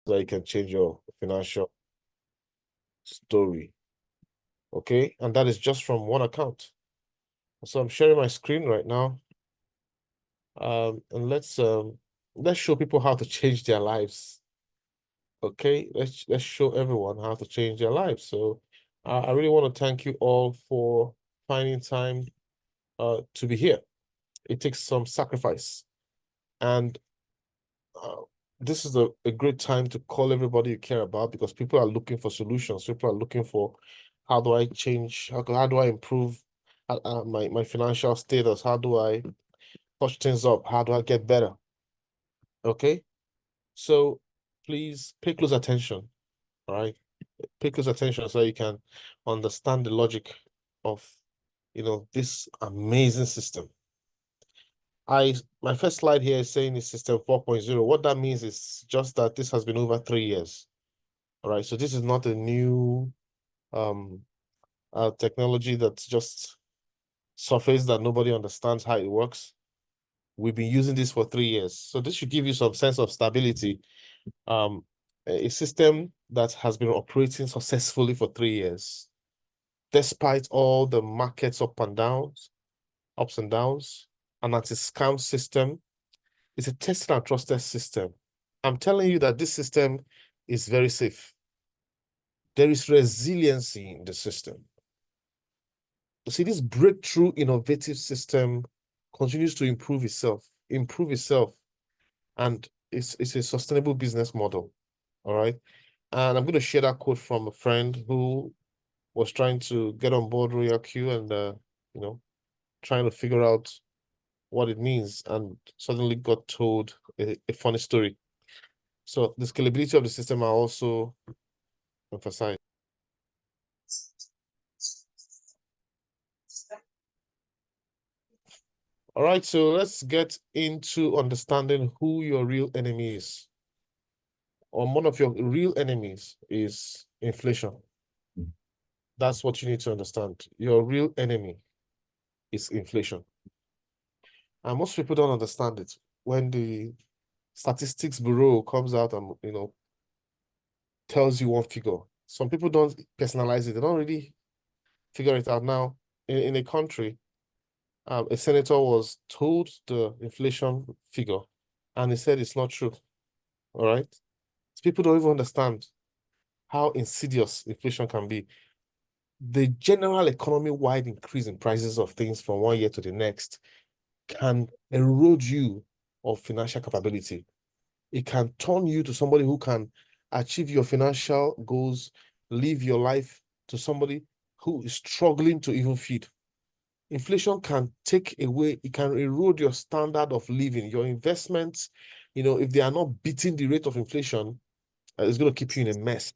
that you can change your financial story. Okay, and that is just from one account. So I'm sharing my screen right now. And let's show people how to change their lives. Okay, let's show everyone how to change their lives. So I really want to thank you all for finding time to be here. It takes some sacrifice, and this is a great time to call everybody you care about, because people are looking for solutions. People are looking for, how do I change? How do I improve my financial status? How do I touch things up? How do I get better? Okay, so please pay close attention. All right, pay close attention so you can understand the logic of, this amazing system. My first slide here is saying it's system 4.0. What that means is just that this has been over 3 years. All right, so this is not a new technology that's just surfaced that nobody understands how it works. We've been using this for 3 years. So this should give you some sense of stability. A system that has been operating successfully for 3 years, despite all the markets ups and downs, an anti-scam system. It's a tested and trusted system. I'm telling you that this system is very safe. There is resiliency in the system. You see, this breakthrough innovative system continues to improve itself, and it's a sustainable business model. All right. And I'm going to share that quote from a friend who was trying to get on board Royal Q and trying to figure out what it means, and suddenly got told a funny story. So the scalability of the system are also emphasized. All right, so let's get into understanding who your real enemy is. Or one of your real enemies is inflation. That's what you need to understand. Your real enemy is inflation. And most people don't understand it. When the Statistics Bureau comes out and, tells you one figure, some people don't personalize it. They don't really figure it out. Now, in a country, a senator was told the inflation figure, and he said it's not true. All right? So people don't even understand how insidious inflation can be. The general economy-wide increase in prices of things from one year to the next can erode you of financial capability. It can turn you to somebody who can achieve your financial goals, live your life, to somebody who is struggling to even feed. Inflation can take away, it can erode your standard of living, your investments. If they are not beating the rate of inflation, it's going to keep you in a mess.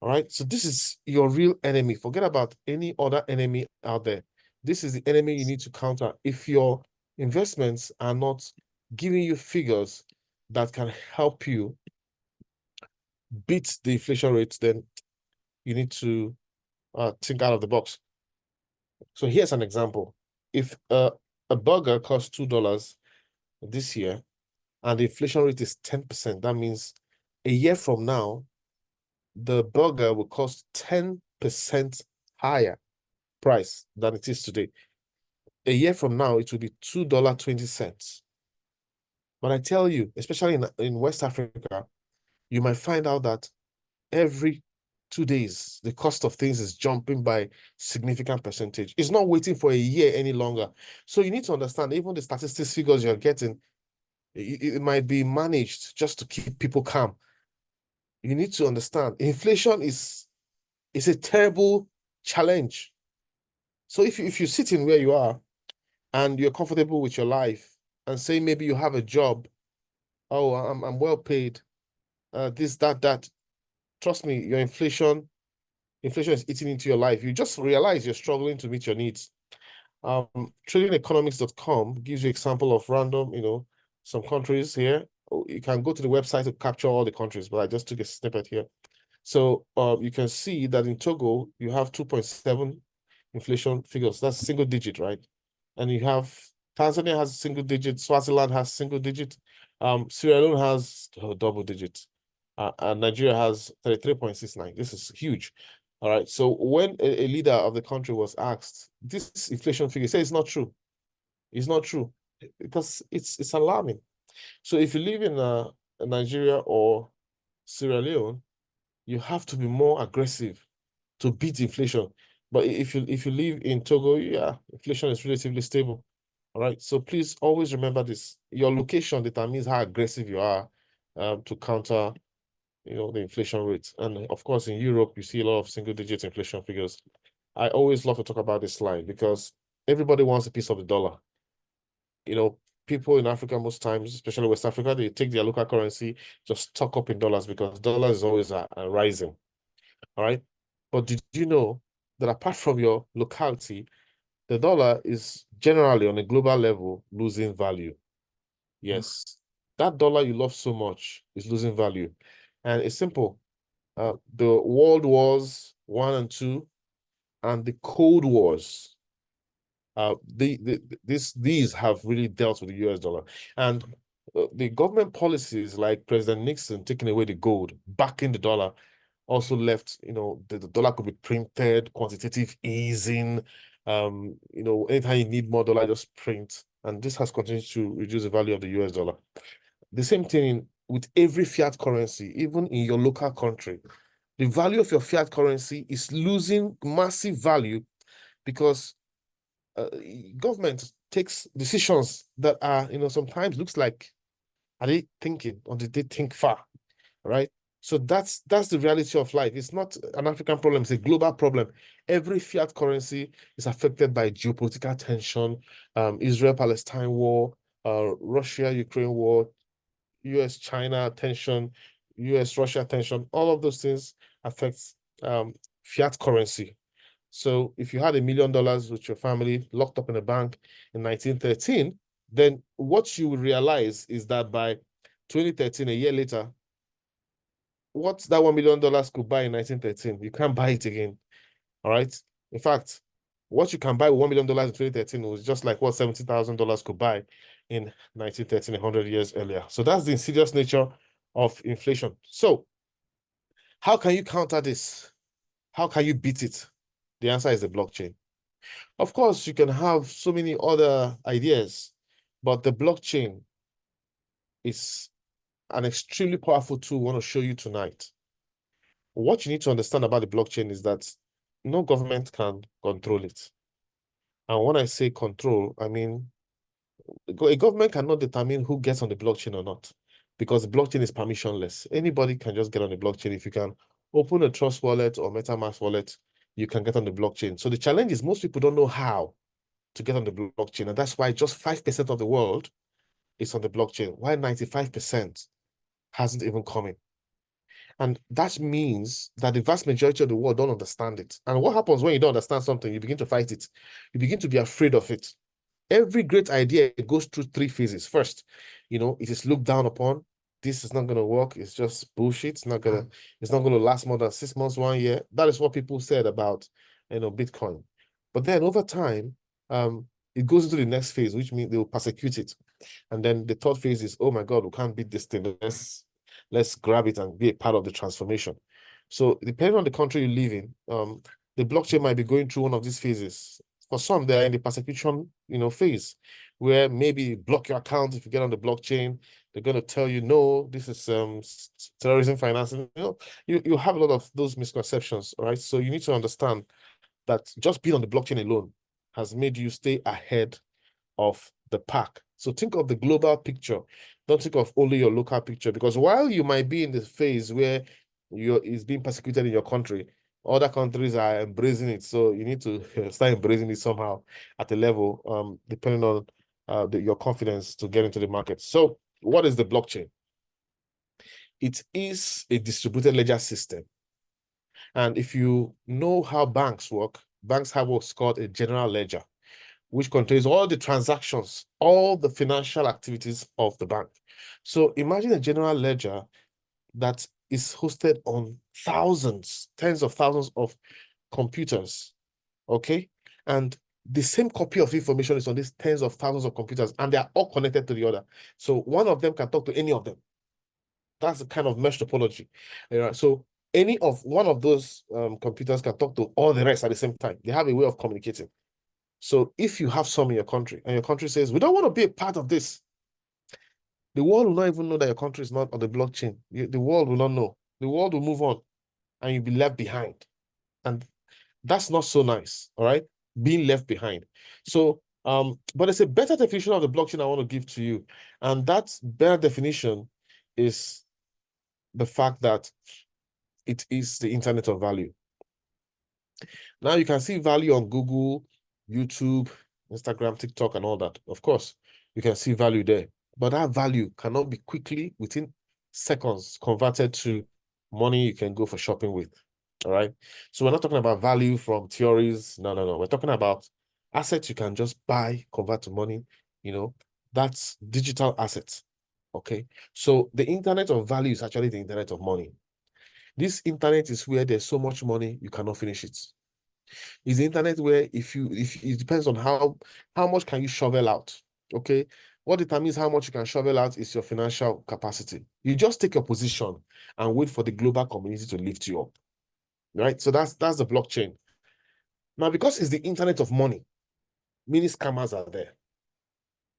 All right. So this is your real enemy. Forget about any other enemy out there. This is the enemy you need to counter. If your investments are not giving you figures that can help you beat the inflation rates, then you need to think out of the box. So here's an example. If a burger costs $2 this year and the inflation rate is 10%, that means a year from now, the burger will cost 10% higher price than it is today. A year from now, it will be $2.20. But I tell you, especially in West Africa, you might find out that every 2 days, the cost of things is jumping by significant percentage. It's not waiting for a year any longer. So you need to understand, even the statistics figures you're getting, it might be managed just to keep people calm. You need to understand, inflation is a terrible challenge. So if you're sitting where you are and you're comfortable with your life, and say maybe you have a job, oh, I'm well paid, this, that, trust me, your inflation is eating into your life. You just realize you're struggling to meet your needs. Tradingeconomics.com gives you example of random, some countries here. You can go to the website to capture all the countries, but I just took a snippet here. So you can see that in Togo, you have 2.7 inflation figures. That's single digit, right? And you have Tanzania has single digit, Swaziland has single digit, Sierra Leone has double digit. and Nigeria has 33.69. This is huge. All right. So when a leader of the country was asked, this inflation figure, say it's not true. It's not true because it's alarming. So if you live in Nigeria or Sierra Leone, you have to be more aggressive to beat inflation. But if you live in Togo, yeah, inflation is relatively stable. All right. So please always remember this. Your location determines how aggressive you are to counter, the inflation rate. And of course, in Europe, you see a lot of single-digit inflation figures. I always love to talk about this slide because everybody wants a piece of the dollar. People in Africa most times, especially West Africa, they take their local currency, just stock up in dollars because dollars is always rising. All right. But did you know that apart from your locality, the dollar is generally on a global level losing value? Yes. That dollar you love so much is losing value. And it's simple. The World Wars One and Two and the Cold Wars, these have really dealt with the US dollar. And the government policies like President Nixon taking away the gold, backing the dollar, also left, the dollar could be printed, quantitative easing, anytime you need more dollar, just print. And this has continued to reduce the value of the US dollar. The same thing with every fiat currency, even in your local country. The value of your fiat currency is losing massive value because government takes decisions that are, sometimes looks like, are they thinking or did they think far, right? So that's the reality of life. It's not an African problem, it's a global problem. Every fiat currency is affected by geopolitical tension, Israel-Palestine war, Russia-Ukraine war, US-China tension, US-Russia tension. All of those things affect fiat currency. So if you had $1 million with your family locked up in a bank in 1913, then what you will realize is that by 2013, a year later, what that $1 million could buy in 1913, you can't buy it again. All right. In fact, what you can buy with $1 million in 2013 was just like what $70,000 could buy in 1913, 100 years earlier. So that's the insidious nature of inflation. So how can you counter this? How can you beat it? The answer is the blockchain. Of course, you can have so many other ideas, but the blockchain is an extremely powerful tool I want to show you tonight. What you need to understand about the blockchain is that no government can control it. And when I say control, I mean a government cannot determine who gets on the blockchain or not, because the blockchain is permissionless. Anybody can just get on the blockchain. If you can open a Trust wallet or MetaMask wallet, you can get on the blockchain. So the challenge is most people don't know how to get on the blockchain. And that's why just 5% of the world is on the blockchain, while 95% hasn't even come in. And that means that the vast majority of the world don't understand it. And what happens when you don't understand something? You begin to fight it. You begin to be afraid of it. Every great idea goes through 3 phases. First, it is looked down upon. This is not going to work. It's just bullshit. It's not going to last more than 6 months, 1 year. That is what people said about, Bitcoin. But then over time, it goes into the next phase, which means they will persecute it. And then the third phase is, oh my God, we can't beat this thing. Let's grab it and be a part of the transformation. So depending on the country you live in, the blockchain might be going through one of these phases. For some, they're in the persecution, phase, where maybe block your account if you get on the blockchain. They're going to tell you, no, this is terrorism financing. You have a lot of those misconceptions, right? So you need to understand that just being on the blockchain alone has made you stay ahead of the pack. So think of the global picture. Don't think of only your local picture, because while you might be in the phase where is being persecuted in your country, other countries are embracing it. So you need to start embracing it somehow at a level, depending on your confidence to get into the market. So what is the blockchain? It is a distributed ledger system. And if you know how banks work, banks have what's called a general ledger, which contains all the transactions, all the financial activities of the bank. So imagine a general ledger that is hosted on thousands, tens of thousands of computers, okay? And the same copy of information is on these tens of thousands of computers, and they are all connected to the other. So one of them can talk to any of them. That's the kind of mesh topology. So one of those computers can talk to all the rest at the same time. They have a way of communicating. So if you have some in your country and your country says, we don't want to be a part of this, the world will not even know that your country is not on the blockchain. The world will not know. The world will move on and you'll be left behind. And that's not so nice, all right? Being left behind. So, but it's a better definition of the blockchain I want to give to you. And that better definition is the fact that it is the internet of value. Now you can see value on Google, YouTube, Instagram, TikTok, and all that. Of course, you can see value there. But that value cannot be quickly, within seconds, converted to money you can go for shopping with. All right. So we're not talking about value from theories. No. We're talking about assets you can just buy, convert to money. That's digital assets. Okay. So the internet of value is actually the internet of money. This internet is where there's so much money, you cannot finish it. It's the internet where if it depends on how much can you shovel out. Okay. What determines how much you can shovel out is your financial capacity. You just take your position and wait for the global community to lift you up. Right? So that's the blockchain. Now, because it's the internet of money, many scammers are there.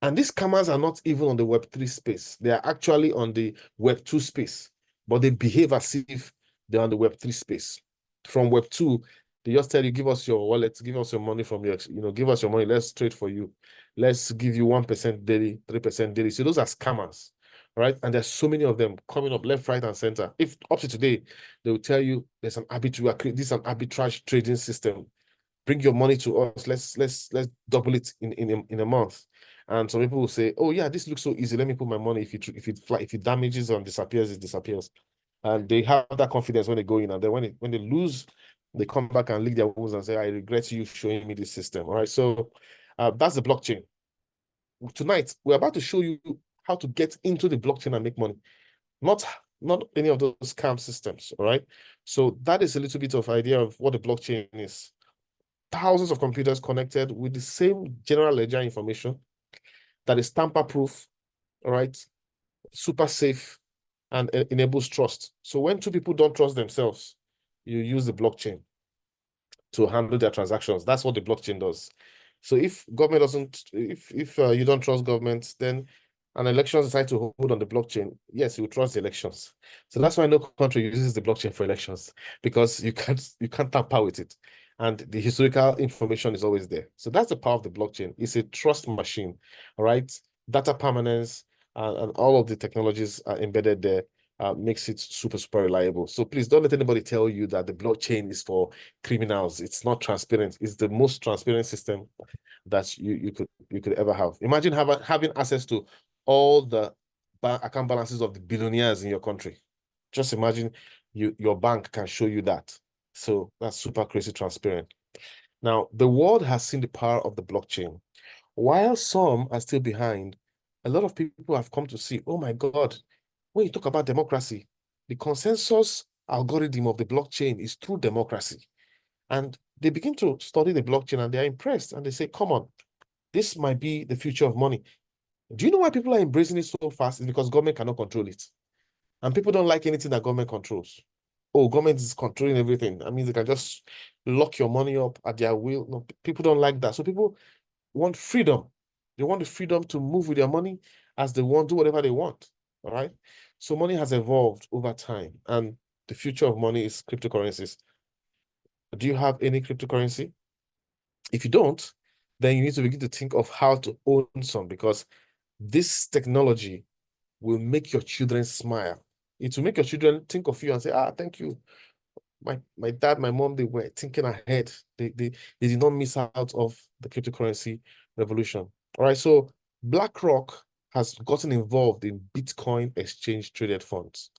And these scammers are not even on the Web3 space. They are actually on the Web2 space, but they behave as if they're on the Web3 space. From Web2, they just tell you, give us your wallet, give us your money from your, give us your money, let's trade for you. Let's give you 1% daily, 3% daily. So those are scammers, right? And there's so many of them coming up left, right, and center. If up to today, they will tell you there's an arbitrage, this is an arbitrage trading system. Bring your money to us. Let's double it in a month. And some people will say, oh yeah, this looks so easy. Let me put my money. If it damages and disappears, it disappears. And they have that confidence when they go in, and then when they lose, they come back and lick their wounds and say, I regret you showing me this system. All right. So that's the blockchain. Tonight, we're about to show you how to get into the blockchain and make money. Not any of those scam systems. All right. So that is a little bit of idea of what the blockchain is. Thousands of computers connected with the same general ledger information that is tamper-proof, all right, super safe, and enables trust. So when two people don't trust themselves, you use the blockchain to handle their transactions. That's what the blockchain does. So if government doesn't, if you don't trust government, then an election decide to hold on the blockchain, yes, you trust the elections. So that's why no country uses the blockchain for elections, because you can't tamper with it. And the historical information is always there. So that's the power of the blockchain. It's a trust machine, all right? Data permanence and all of the technologies are embedded there. Makes it super reliable. So please don't let anybody tell you that the blockchain is for criminals. It's not transparent. It's the most transparent system that you could ever have. Imagine having access to all the account balances of the billionaires in your country. Just imagine your bank can show you that. So that's super crazy transparent. Now, the world has seen the power of the blockchain. While some are still behind, a lot of people have come to see, oh my God, when you talk about democracy, the consensus algorithm of the blockchain is through democracy. And they begin to study the blockchain and they're impressed and they say, come on, this might be the future of money. Do you know why people are embracing it so fast? It's because government cannot control it. And people don't like anything that government controls. Oh, government is controlling everything. I mean, they can just lock your money up at their will. No, people don't like that. So people want freedom. They want the freedom to move with their money as they want, do whatever they want. All right. So money has evolved over time, and the future of money is cryptocurrencies. Do you have any cryptocurrency? If you don't, then you need to begin to think of how to own some, because this technology will make your children smile. It will make your children think of you and say, thank you. My dad, my mom, they were thinking ahead. They did not miss out of the cryptocurrency revolution. All right, so BlackRock has gotten involved in Bitcoin exchange traded funds.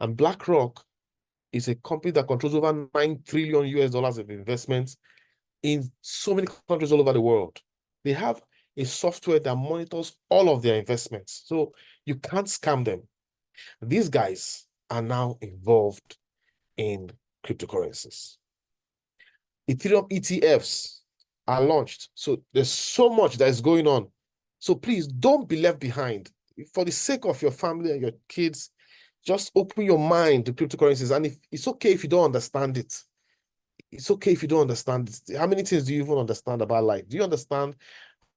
And BlackRock is a company that controls over 9 trillion US dollars of investments in so many countries all over the world. They have a software that monitors all of their investments. So you can't scam them. These guys are now involved in cryptocurrencies. Ethereum ETFs are launched. So there's so much that is going on. So please don't be left behind. For the sake of your family and your kids, Just open your mind to cryptocurrencies. And if it's okay if you don't understand it. It's okay if you don't understand it. How many things do you even understand about life? Do you understand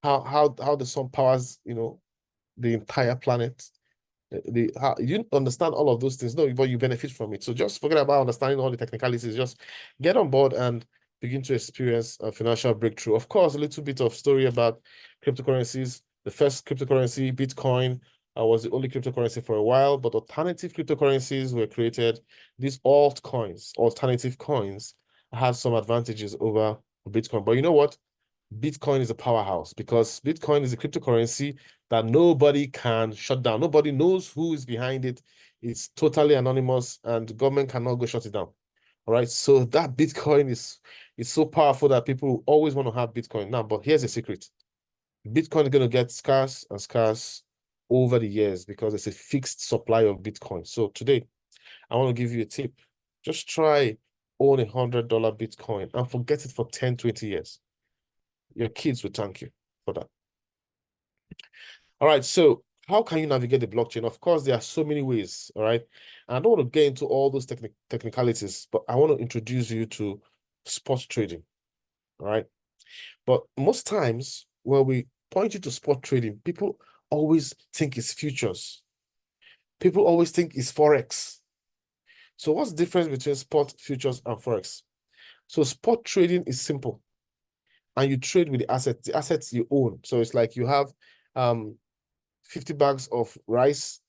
how the sun powers, the entire planet? How you understand all of those things? No, but you benefit from it. So just forget about understanding all the technicalities. Just get on board and begin to experience a financial breakthrough. Of course, a little bit of story about cryptocurrencies. The first cryptocurrency, Bitcoin, was the only cryptocurrency for a while, but alternative cryptocurrencies were created. These altcoins, alternative coins, have some advantages over Bitcoin. But you know what? Bitcoin is a powerhouse because Bitcoin is a cryptocurrency that nobody can shut down. Nobody knows who is behind it. It's totally anonymous and the government cannot go shut it down. All right. So that Bitcoin is so powerful that people always want to have Bitcoin now. But here's a secret. Bitcoin is going to get scarce and scarce over the years because it's a fixed supply of Bitcoin. So today, I want to give you a tip. Just try own $100 Bitcoin and forget it for 10, 20 years. Your kids will thank you for that. All right, so how can you navigate the blockchain? Of course, there are so many ways, all right? And I don't want to get into all those technicalities, but I want to introduce you to spot trading, all right? But most times when we point you to spot trading, people always think it's futures. People always think it's Forex. So what's the difference between spot, futures, and Forex? So spot trading is simple, and you trade with the assets you own. So it's like you have 50 bags of rice,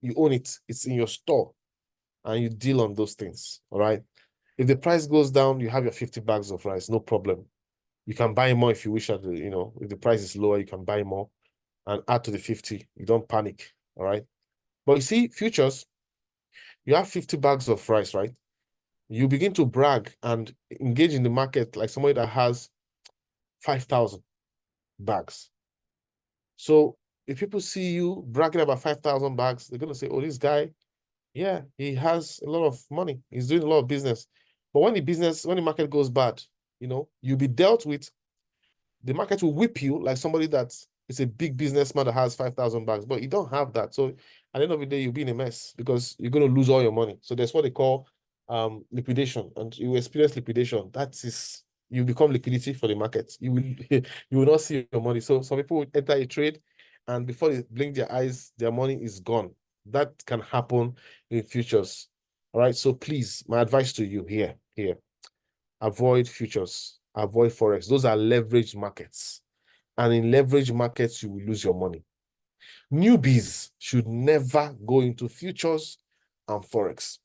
you own it, it's in your store, and you deal on those things. All right. If the price goes down, you have your 50 bags of rice, no problem. You can buy more if you wish, if the price is lower, you can buy more and add to the 50. You don't panic. All right. But you see, futures, you have 50 bags of rice, right? You begin to brag and engage in the market like somebody that has 5,000 bags. So if people see you bragging about 5,000 bags, they're going to say, oh, this guy, yeah, he has a lot of money. He's doing a lot of business. But when the market goes bad, you'll be dealt with. The market will whip you like somebody that is a big businessman that has 5,000 bags, but you don't have that. So at the end of the day, you'll be in a mess because you're going to lose all your money. So that's what they call liquidation, and you experience liquidation. That is, you become liquidity for the market. You will you will not see your money. So some people will enter a trade, and before they blink their eyes, their money is gone. That can happen in futures. All right. So please, my advice to you here, avoid futures, avoid Forex. Those are leveraged markets. And in leveraged markets, you will lose your money. Newbies should never go into futures and Forex.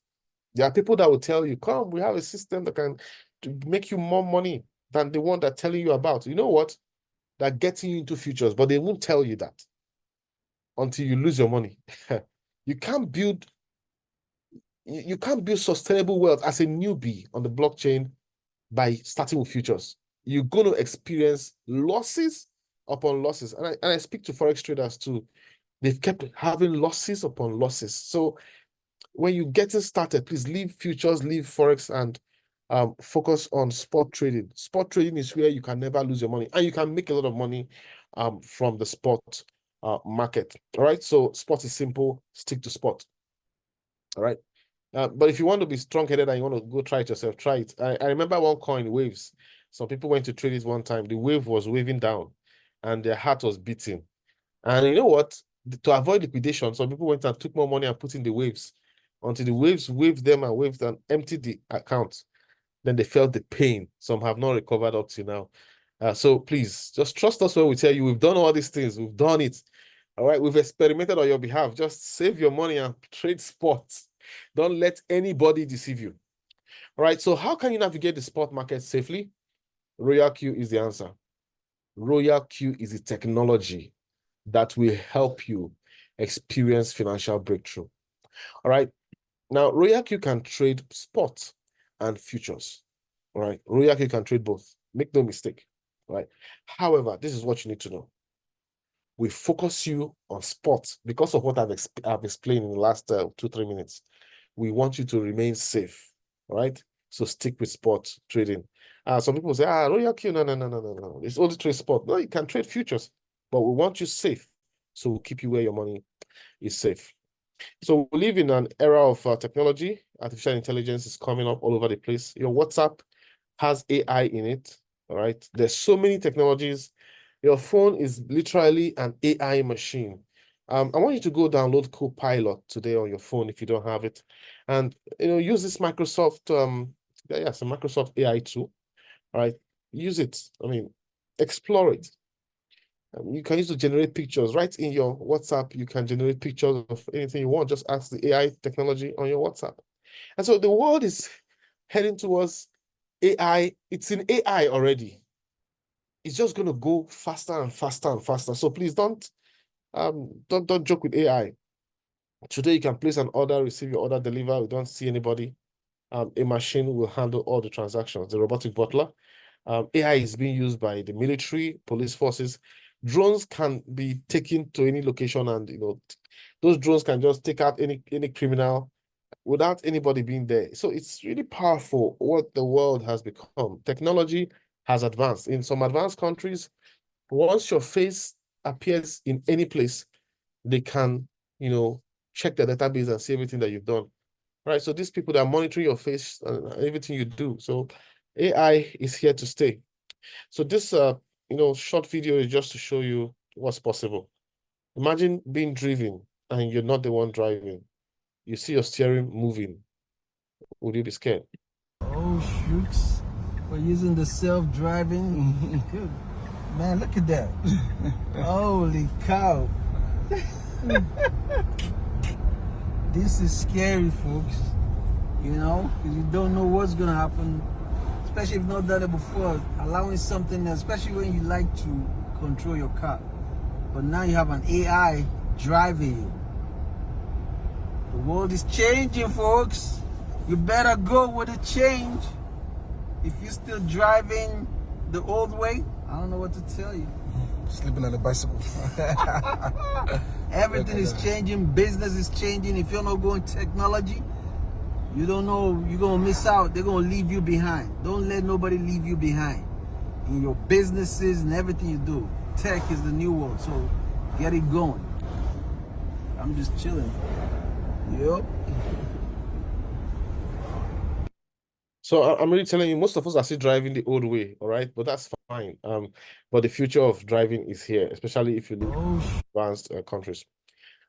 There are people that will tell you, come, we have a system that can make you more money than the one they're telling you about. You know what? They're getting you into futures, but they won't tell you that until you lose your money. You can't build sustainable wealth as a newbie on the blockchain by starting with futures. You're going to experience losses upon losses. And I speak to Forex traders too. They've kept having losses upon losses. So when you're getting started, please leave futures, leave Forex, and focus on spot trading. Spot trading is where you can never lose your money, and you can make a lot of money from the spot market. All right. So spot is simple. Stick to spot. All right. But if you want to be strong-headed and you want to go try it yourself, try it. I remember one coin, waves. Some people went to trade it one time. The wave was waving down and their heart was beating. And you know what? To avoid liquidation, some people went and took more money and put in the waves until the waves waved them and waved and emptied the account. Then they felt the pain. Some have not recovered up to now. So please, just trust us when we tell you we've done all these things. We've done it. All right, we've experimented on your behalf. Just save your money and trade sports. Don't let anybody deceive you. All right, so how can you navigate the spot market safely? Royal Q is the answer. Royal Q is the technology that will help you experience financial breakthrough. All right, now Royal Q can trade spot and futures. All right, Royal Q can trade both. Make no mistake. All right, however, this is what you need to know. We focus you on spot because of what I've explained in the last 2-3 minutes. We want you to remain safe, all right? So stick with spot trading. Some people say, Royal Q, no. It's only trade spot. No, you can trade futures, but we want you safe. So we'll keep you where your money is safe. So we live in an era of technology. Artificial intelligence is coming up all over the place. Your WhatsApp has AI in it. All right. There's so many technologies. Your phone is literally an AI machine. I want you to go download Copilot today on your phone if you don't have it, and use this Microsoft it's a Microsoft AI tool. All right, use it. I mean, explore it. You can use to generate pictures right in your WhatsApp. You can generate pictures of anything you want. Just ask the AI technology on your WhatsApp. And so the world is heading towards AI. It's in AI already. It's just going to go faster and faster and faster. So please don't joke with AI. Today you can place an order, receive your order, deliver. We don't see anybody. A machine will handle all the transactions. The robotic butler. AI is being used by the military, police forces. Drones can be taken to any location, and those drones can just take out any criminal without anybody being there. So it's really powerful what the world has become. Technology has advanced. In some advanced countries, once your face appears in any place, they can, check the database and see everything that you've done. Right. So these people that are monitoring your face and everything you do. So AI is here to stay. So this short video is just to show you what's possible. Imagine being driven and you're not the one driving. You see your steering moving. Would you be scared? Oh, shoots. We're using the self-driving. Good. Man, look at that. Holy cow. This is scary, folks. Because you don't know what's going to happen. Especially if you've not done it before. Allowing something, especially when you like to control your car. But now you have an AI driving you. The world is changing, folks. You better go with the change. If you're still driving the old way, I don't know what to tell you. Sleeping on a bicycle. Everything is changing. Business is changing. If you're not going technology, you don't know, you're going to miss out. They're going to leave you behind. Don't let nobody leave you behind. In your businesses and everything you do, tech is the new world. So get it going. I'm just chilling. Yep. So I'm really telling you, most of us are still driving the old way, all right? But that's fine. But the future of driving is here, especially if you live in advanced countries.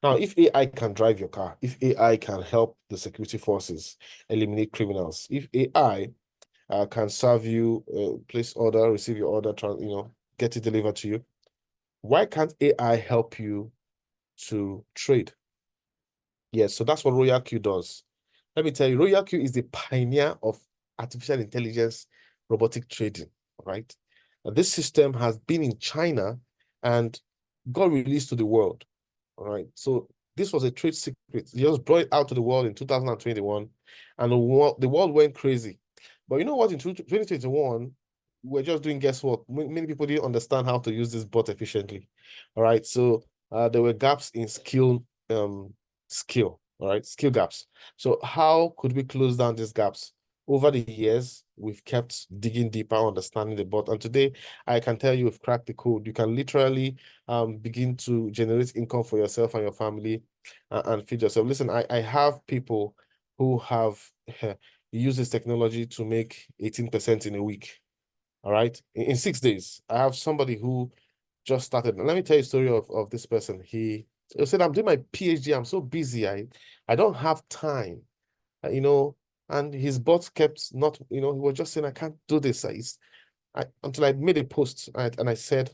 Now, if AI can drive your car, if AI can help the security forces eliminate criminals, if AI can serve you, place order, receive your order, get it delivered to you, why can't AI help you to trade? Yes, so that's what Royal Q does. Let me tell you, Royal Q is the pioneer of artificial intelligence robotic trading, right? This system has been in China and got released to the world, all right? So this was a trade secret. He just brought it out to the world in 2021, and the world went crazy. But you know what? In 2021, we're just doing guesswork. Many people didn't understand how to use this bot efficiently, all right? So there were gaps in skill, all right, skill gaps. So how could we close down these gaps? Over the years, we've kept digging deeper, understanding the bot. And today, I can tell you we've cracked the code. You can literally begin to generate income for yourself and your family and feed yourself. Listen, I have people who have used this technology to make 18% in a week. All right, in 6 days. I have somebody who just started. Let me tell you a story of this person. He said, I'm doing my PhD. I'm so busy. I don't have time, and his boss kept not, he was just saying, I can't do this. Until I made a post and I said,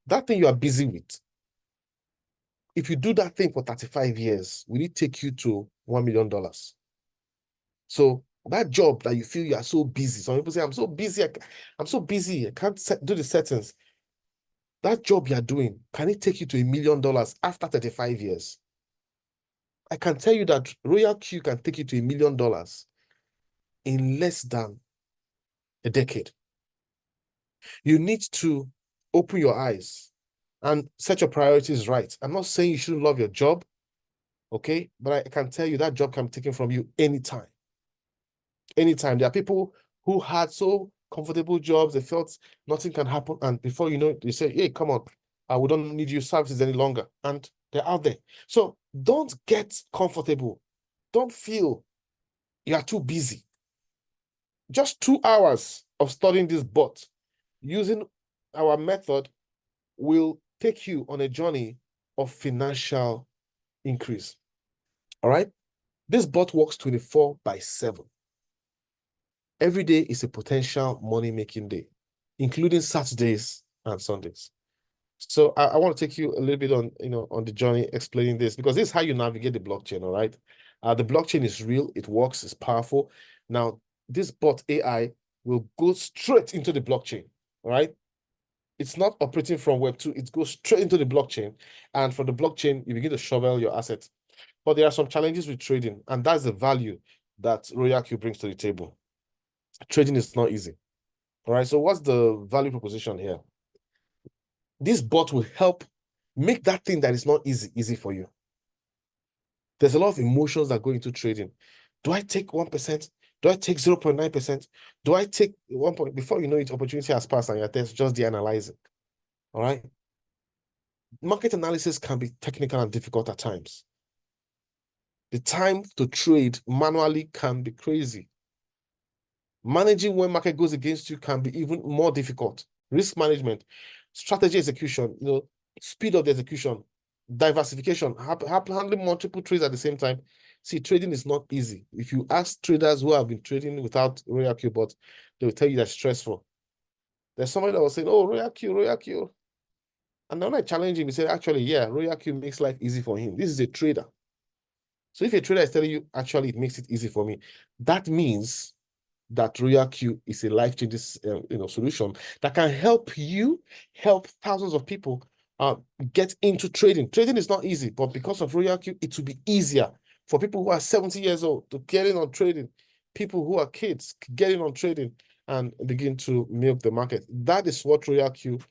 that thing you are busy with, if you do that thing for 35 years, will it take you to $1 million? So that job that you feel you are so busy, some people say, I'm so busy, I can't do the settings. That job you're doing, can it take you to $1 million after 35 years? I can tell you that Royal Q can take you to $1 million in less than a decade. You need to open your eyes and set your priorities right. I'm not saying you shouldn't love your job, okay? But I can tell you that job can be taken from you anytime. Anytime. There are people who had so comfortable jobs, they felt nothing can happen. And before you know it, they say, hey, come on, we don't need your services any longer. And They're out there. So don't get comfortable. Don't feel you are too busy. Just 2 hours of studying this bot using our method will take you on a journey of financial increase. All right? This bot works 24/7. Every day is a potential money-making day, including Saturdays and Sundays. So I want to take you a little bit on, on the journey explaining this, because this is how you navigate the blockchain, all right? The blockchain is real, it works, it's powerful. Now, this bot AI will go straight into the blockchain, all right? It's not operating from Web 2, it goes straight into the blockchain. And from the blockchain, you begin to shovel your assets. But there are some challenges with trading, and that's the value that RoyalQ brings to the table. Trading is not easy, all right? So what's the value proposition here? This bot will help make that thing that is not easy for you. There's a lot of emotions that go into trading. Do I take 1%? Do I take 0.9%? Do I take 1 point? Before you know it, opportunity has passed and you're just de-analyzing. All right? Market analysis can be technical and difficult at times. The time to trade manually can be crazy. Managing when market goes against you can be even more difficult. Risk management, strategy execution, speed of the execution, diversification, handling multiple trades at the same time. See, trading is not easy. If you ask traders who have been trading without RoyalQ bot, they will tell you that's stressful. There's somebody that was saying, oh, RoyalQ. And then when I challenge him, he said, actually, yeah, RoyalQ makes life easy for him. This is a trader. So if a trader is telling you, actually, it makes it easy for me, that means that RoyalQ is a life-changing solution that can help you help thousands of people get into trading. Trading is not easy, but because of RoyalQ, it will be easier for people who are 70 years old to get in on trading, people who are kids get in on trading and begin to milk the market. That is what RoyalQ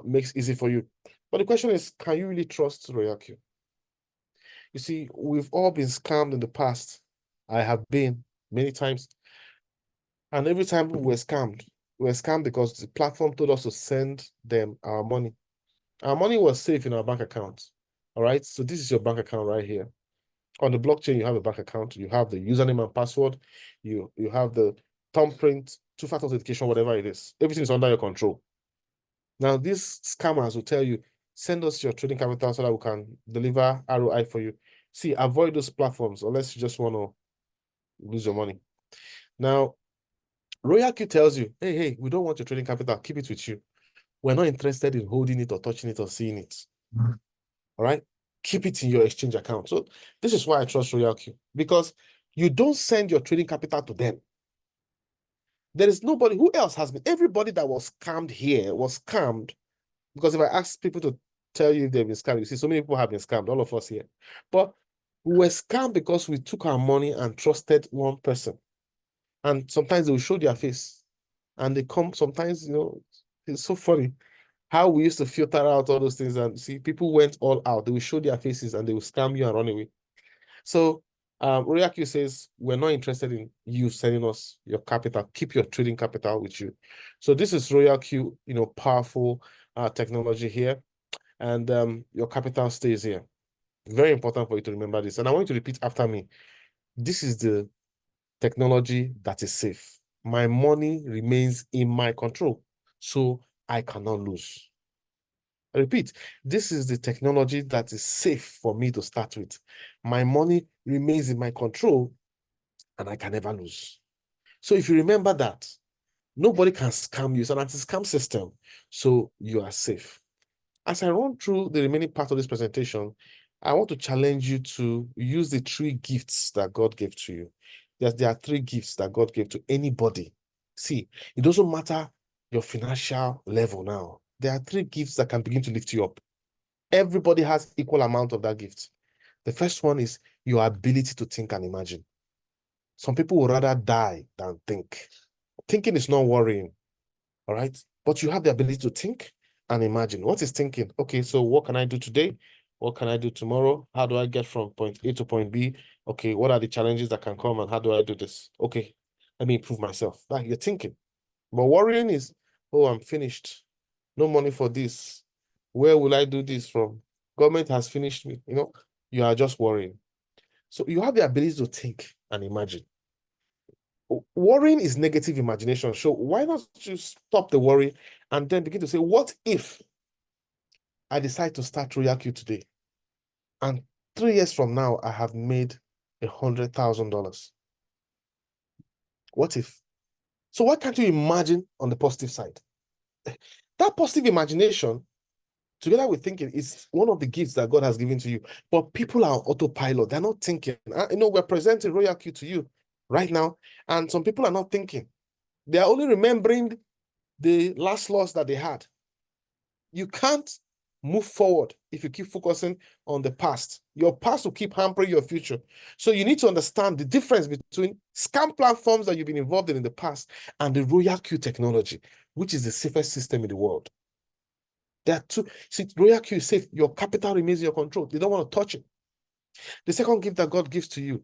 makes easy for you. But the question is, can you really trust RoyalQ? You see, we've all been scammed in the past. I have been many times. And every time we were scammed because the platform told us to send them our money. Our money was safe in our bank account. All right. So this is your bank account right here. On the blockchain, you have a bank account. You have the username and password. You have the thumbprint, two-factor authentication, whatever it is. Everything is under your control. Now, these scammers will tell you, send us your trading capital so that we can deliver ROI for you. See, avoid those platforms unless you just want to lose your money. Now, RoyalQ tells you, hey, we don't want your trading capital. Keep it with you. We're not interested in holding it or touching it or seeing it. All right? Keep it in your exchange account. So this is why I trust RoyalQ, because you don't send your trading capital to them. There is nobody who else has been. Everybody that was scammed here was scammed, because if I ask people to tell you they've been scammed, you see, so many people have been scammed, all of us here. But we were scammed because we took our money and trusted one person. And sometimes they will show their face. And they come, sometimes, it's so funny how we used to filter out all those things, and see, people went all out. They will show their faces and they will scam you and run away. So RoyalQ says, we're not interested in you sending us your capital. Keep your trading capital with you. So this is RoyalQ, powerful technology here. And your capital stays here. Very important for you to remember this. And I want you to repeat after me. This is the technology that is safe. My money remains in my control, so I cannot lose. I repeat, this is the technology that is safe for me to start with. My money remains in my control, and I can never lose. So if you remember that, nobody can scam you. It's an anti-scam system, so you are safe. As I run through the remaining part of this presentation, I want to challenge you to use the 3 gifts that God gave to you. There are 3 gifts that God gave to anybody. See, it doesn't matter your financial level now. There are 3 gifts that can begin to lift you up. Everybody has equal amount of that gift. The first one is your ability to think and imagine. Some people would rather die than think. Thinking is not worrying, all right? But you have the ability to think and imagine. What is thinking? Okay, so what can I do today? What can I do tomorrow? How do I get from point A to point B? Okay, what are the challenges that can come and how do I do this? Okay, let me improve myself. That you're thinking. But worrying is, oh, I'm finished. No money for this. Where will I do this from? Government has finished me. You are just worrying. So you have the ability to think and imagine. Worrying is negative imagination. So why not just stop the worry and then begin to say, what if I decide to start Royal Q today? And 3 years from now, I have made $100,000. What if? So why can't you imagine on the positive side? That positive imagination, together with thinking, is one of the gifts that God has given to you. But people are on autopilot. They're not thinking. We're presenting Royal Q to you right now, and some people are not thinking. They are only remembering the last loss that they had. You can't move forward if you keep focusing on the past. Your past will keep hampering your future. So you need to understand the difference between scam platforms that you've been involved in the past and the Royal Q technology, which is the safest system in the world. There are two. See, Royal Q is safe. Your capital remains in your control. They don't want to touch it. The second gift that God gives to you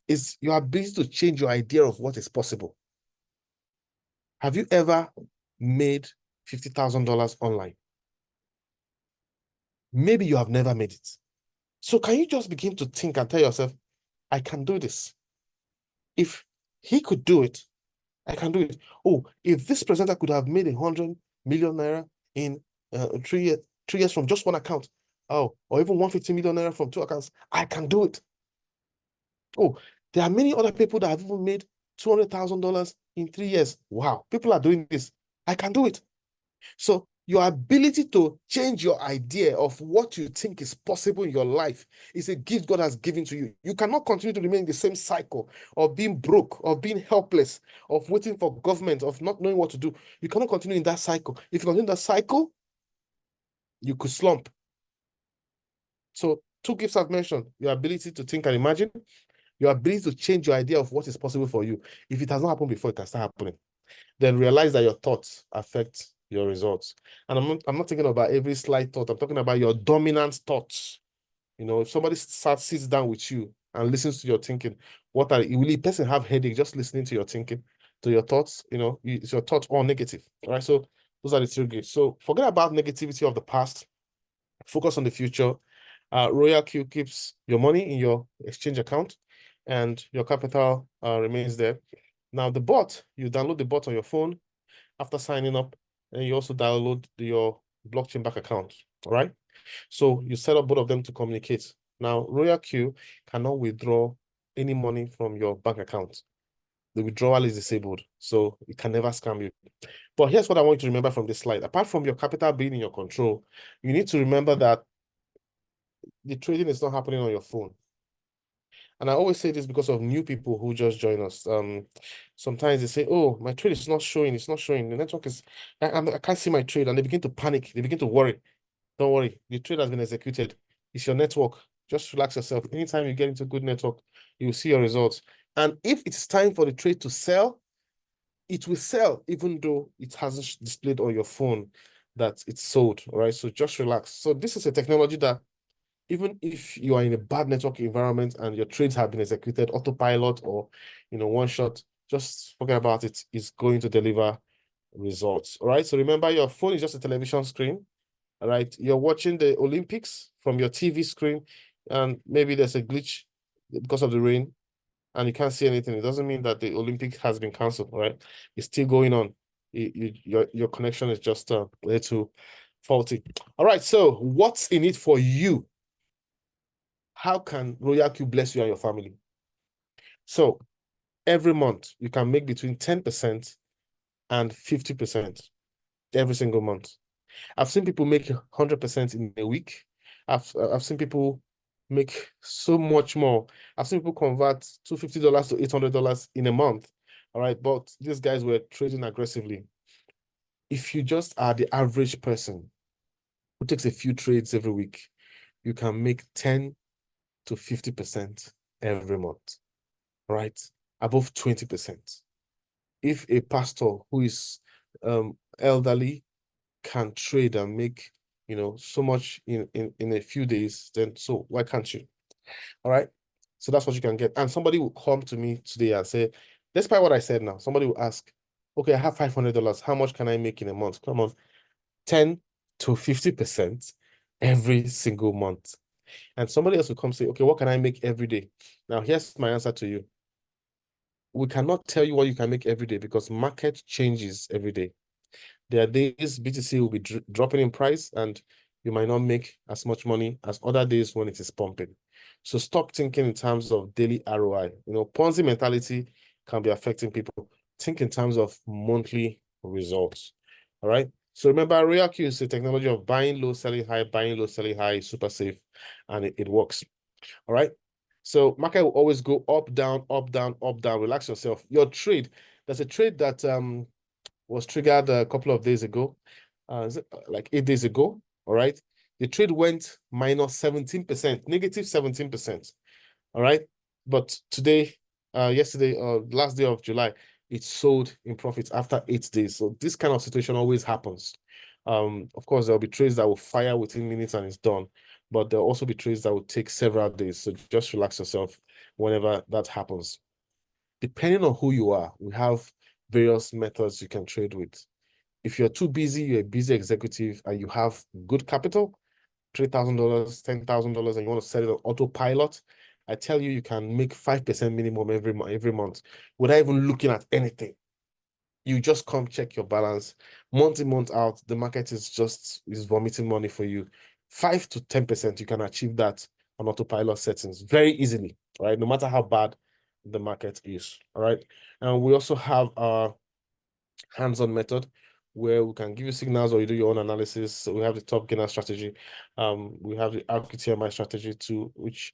is your ability to change your idea of what is possible. Have you ever made $50,000 online? Maybe you have never made it. So can you just begin to think and tell yourself, I can do this. If he could do it, I can do it. Oh, if this presenter could have made 100 million naira in 3 years from just one account, or even 150 million naira from 2 accounts, I can do it. Oh, there are many other people that have even made $200,000 in 3 years. Wow, people are doing this. I can do it. So your ability to change your idea of what you think is possible in your life is a gift God has given to you. You cannot continue to remain in the same cycle of being broke, of being helpless, of waiting for government, of not knowing what to do. You cannot continue in that cycle. If you continue that cycle, you could slump. So 2 gifts I've mentioned: your ability to think and imagine, your ability to change your idea of what is possible for you. If it has not happened before, it can start happening. Then realize that your thoughts affect your results. And I'm not thinking about every slight thought. I'm talking about your dominant thoughts. If somebody sits down with you and listens to your thinking, will a person have headache just listening to your thinking, to your thoughts? Is your thoughts all negative? All right. So those are the 2 gifts. So forget about negativity of the past. Focus on the future. Royal Q keeps your money in your exchange account, and your capital remains there. Now, the bot, you download the bot on your phone after signing up, and you also download your blockchain bank account. All right. So you set up both of them to communicate. Now, Royal Q cannot withdraw any money from your bank account. The withdrawal is disabled, so it can never scam you. But here's what I want you to remember from this slide. Apart from your capital being in your control, you need to remember that the trading is not happening on your phone. And I always say this because of new people who just join us. Sometimes they say, oh, my trade is not showing. It's not showing. The network is, I can't see my trade. And they begin to panic. They begin to worry. Don't worry. The trade has been executed. It's your network. Just relax yourself. Anytime you get into good network, you will see your results. And if it's time for the trade to sell, it will sell, even though it hasn't displayed on your phone that it's sold. All right. So just relax. So this is a technology that even if you are in a bad network environment and your trades have been executed autopilot or one shot, just forget about it. It's going to deliver results. All right. So remember, your phone is just a television screen. All right. You're watching the Olympics from your TV screen, and maybe there's a glitch because of the rain and you can't see anything. It doesn't mean that the Olympics has been canceled. All right. It's still going on. Your connection is just a little faulty. All right. So what's in it for you? How can Royal Q bless you and your family? So every month you can make between 10% and 50% every single month. I've seen people make 100% in a week. I've seen people make so much more. I've seen people convert $250 to $800 in a month. All right, but these guys were trading aggressively. If you just are the average person who takes a few trades every week, you can make 10 to 50% every month, right? Above 20%. If a pastor who is elderly can trade and make so much in a few days, then so why can't you? All right. So that's what you can get. And somebody will come to me today and say, despite what I said now, somebody will ask, okay, I have $500. How much can I make in a month? Come on, 10 to 50%. every single month. And somebody else will come say, okay, what can I make every day? Now, here's my answer to you. We cannot tell you what you can make every day because market changes every day. There are days BTC will be dropping in price and you might not make as much money as other days when it is pumping. So stop thinking in terms of daily ROI. Ponzi mentality can be affecting people. Think in terms of monthly results. All right. So remember, Royal Q is the technology of buying low, selling high, buying low, selling high, super safe, and it works. All right. So market will always go up, down, up, down, up, down. Relax yourself. Your trade, there's a trade that was triggered a couple of days ago, like 8 days ago. All right. The trade went minus 17%, negative 17%. All right. But today, yesterday, last day of July, it sold in profits after 8 days. So this kind of situation always happens. Of course, there'll be trades that will fire within minutes and it's done, but there'll also be trades that will take several days. So just relax yourself whenever that happens. Depending on who you are, we have various methods you can trade with. If you're too busy, you're a busy executive and you have good capital, $3,000, $10,000, and you want to set it on autopilot, I tell you, you can make 5% minimum every month without even looking at anything. You just come check your balance month in, month out. The market is vomiting money for you. 5 to 10%, you can achieve that on autopilot settings very easily, right? No matter how bad the market is, all right? And we also have our hands-on method where we can give you signals or you do your own analysis. So we have the top gainer strategy. We have the RQTMI strategy too, which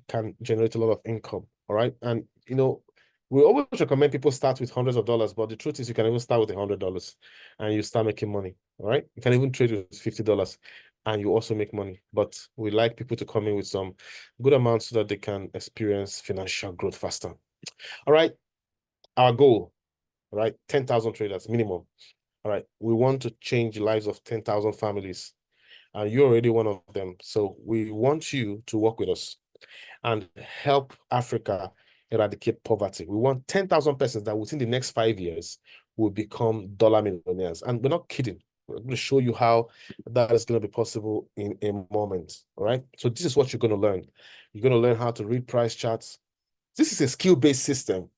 can generate a lot of income. All right. And we always recommend people start with hundreds of dollars, but the truth is you can even start with $100 and you start making money. All right. You can even trade with $50 and you also make money. But we like people to come in with some good amounts so that they can experience financial growth faster. All right. Our goal, right? 10,000 traders minimum. All right. We want to change the lives of 10,000 families. And you're already one of them. So we want you to work with us and help Africa eradicate poverty. We want 10,000 persons that within the next 5 years will become dollar millionaires. And we're not kidding. We're going to show you how that is going to be possible in a moment. All right. So this is what you're going to learn. You're going to learn how to read price charts. This is a skill-based system.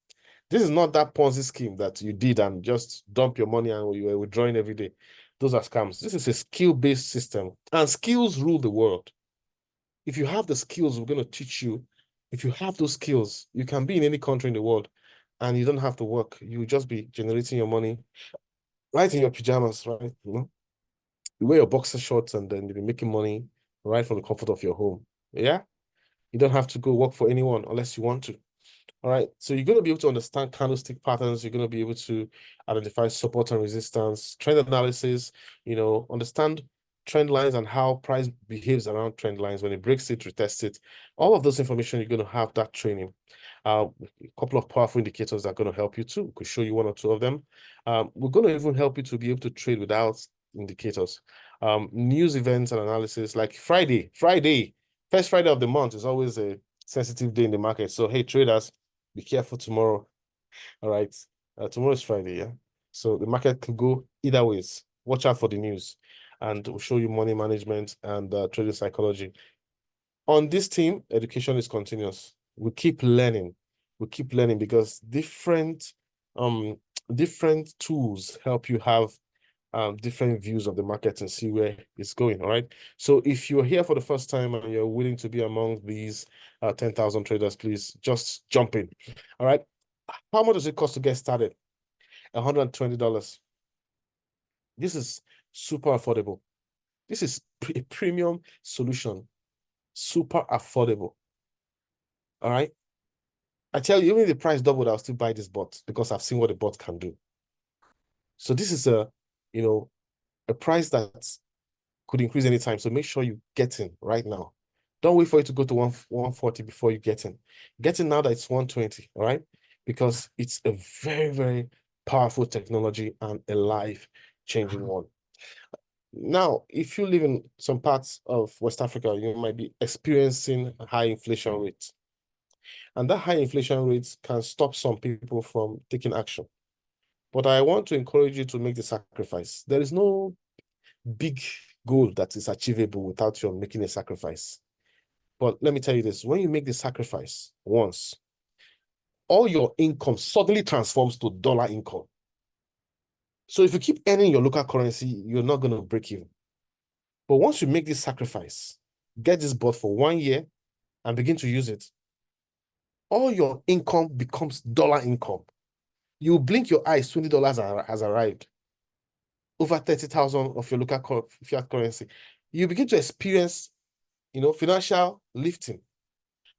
This is not that Ponzi scheme that you did and just dump your money and you were withdrawing every day. Those are scams. This is a skill-based system, and skills rule the world. If you have the skills, we're going to teach you. If you have those skills, you can be in any country in the world and you don't have to work. You just be generating your money right in your pajamas, right? You wear your boxer shorts and then you'll be making money right from the comfort of your home. Yeah? You don't have to go work for anyone unless you want to. All right. So you're going to be able to understand candlestick patterns. You're going to be able to identify support and resistance, trend analysis, understand trend lines and how price behaves around trend lines. When it breaks it, retest it. All of those information, you're going to have that training. A couple of powerful indicators that are going to help you too. We could show you one or two of them. We're going to even help you to be able to trade without indicators. News events and analysis like Friday, first Friday of the month is always a sensitive day in the market. So, hey, traders, be careful tomorrow. All right. Tomorrow is Friday, yeah. So the market could go either ways. Watch out for the news. And we'll show you money management and trading psychology. On this team, education is continuous. We keep learning. We keep learning because different tools help you have different views of the market and see where it's going. All right. So if you're here for the first time and you're willing to be among these 10,000 traders, please just jump in. All right. How much does it cost to get started? $120. This is super affordable. This is a premium solution. Super affordable. All right. I tell you, even if the price doubled, I'll still buy this bot because I've seen what the bot can do. So this is a price that could increase anytime. So make sure you get in right now. Don't wait for it to go to 140 before you get in. Get in now that it's 120, all right? Because it's a very, very powerful technology and a life-changing one. Now, if you live in some parts of West Africa, you might be experiencing a high inflation rate. And that high inflation rate can stop some people from taking action. But I want to encourage you to make the sacrifice. There is no big goal that is achievable without you making a sacrifice. But let me tell you this, when you make the sacrifice once, all your income suddenly transforms to dollar income. So if you keep earning your local currency, you're not going to break even. But once you make this sacrifice, get this bot for 1 year and begin to use it, all your income becomes dollar income. You blink your eyes, $20 has arrived. Over 30,000 of your local fiat currency. You begin to experience, financial lifting.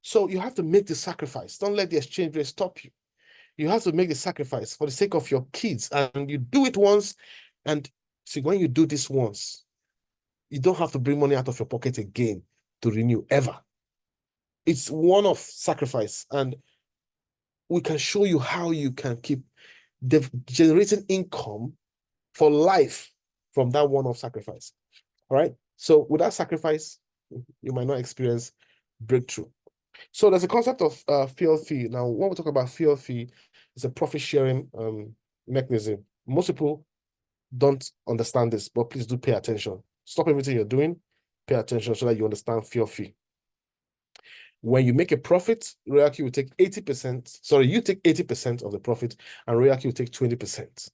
So you have to make the sacrifice. Don't let the exchange rate stop you. You have to make the sacrifice for the sake of your kids, and you do it once. And see, when you do this once, you don't have to bring money out of your pocket again to renew ever. It's one-off sacrifice, and we can show you how you can keep generating income for life from that one-off sacrifice. All right. So without sacrifice, you might not experience breakthrough. So there's a concept of field fee. Now, when we talk about field fee, it's a profit sharing mechanism. Most people don't understand this, but please do pay attention. Stop everything you're doing, pay attention so that you understand field fee. When you make a profit, Royalty will take 80%. Sorry, you take 80% of the profit, and Royalty will take 20%.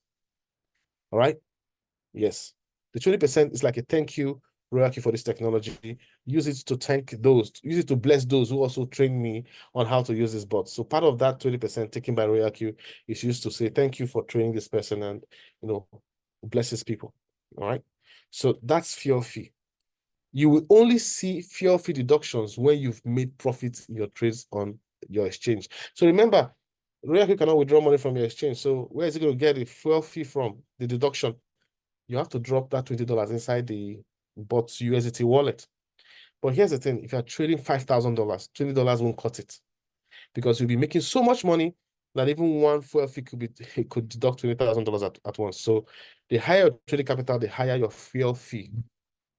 All right? Yes. The 20% is like a thank you, Royalty, for this technology. Use it to use it to bless those who also train me on how to use this bot. So part of that 20% taken by Royalty is used to say thank you for training this person and, bless his people. All right? So that's field fee. You will only see field fee deductions when you've made profit in your trades on your exchange. So remember, Royalty cannot withdraw money from your exchange. So where is it going to get the field fee from? The deduction. You have to drop that $20 inside the bot's USDT wallet. But here's the thing, if you're trading $5,000, $20 won't cut it, because you'll be making so much money that even one fuel fee could deduct $20,000 at once. So the higher your trading capital, the higher your fuel fee.